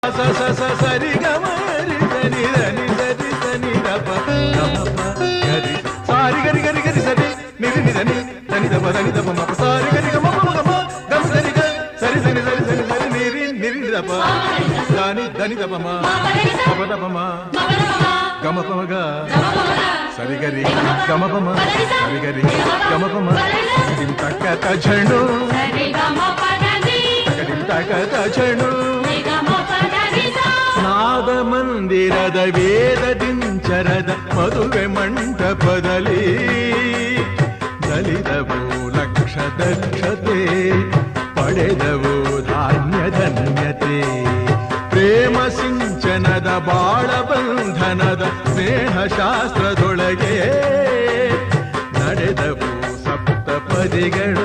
ಸ ಸ ಸ ಸರಿ ಗಮ ರಿ ಸನಿ ಧನಿ ಸರಿ ಸನಿ ದಪ ಗಮ ಪ ಗರಿ ಸಾರಿ ಗರಿ ಗರಿ ಗರಿ ಸರಿ ನಿರಿ ನಿಧನಿ ಧನಿ ದಪ ಮ ಸಾರಿ ಗರಿ ಗಮ ಪ ಗಮ ಗಮ ಸರಿ ಗ ಸರಿ ಸರಿ ಸರಿ ಸರಿ ಸರಿ ನಿರಿ ನಿರಿ ದಪ ಧನಿ ಧನಿ ದಪ ಮ ದಪ ದಪ ಮ ಗಮ ಪ ಗ ಸರಿ ಗರಿ ಗಮ ಪ ಮ ಸರಿ ಗರಿ ಗಮ ಪ ಮ ಟಿಂ ತಕ್ಕ ತಜಣು ಸರಿ ಗಮ ಪ ಧನಿ ಟಿಂ ತಕ್ಕ ತಜಣು ನಾದ ಮಂದಿರದ ವೇದದಿಂಚರದ ಮದುವೆ ಮಂಟಪದಲ್ಲಿ ದಲಿದವು ಲಕ್ಷ ದಕ್ಷತೆ ಪಡೆದವು ಧಾನ್ಯ ಧನ್ಯತೆ ಪ್ರೇಮ ಸಿಂಚನದ ಬಾಳ ಬಂಧನದ ಸ್ನೇಹ ಶಾಸ್ತ್ರದೊಳಗೆ ನಡೆದವು ಸಪ್ತಪದಿಗಳು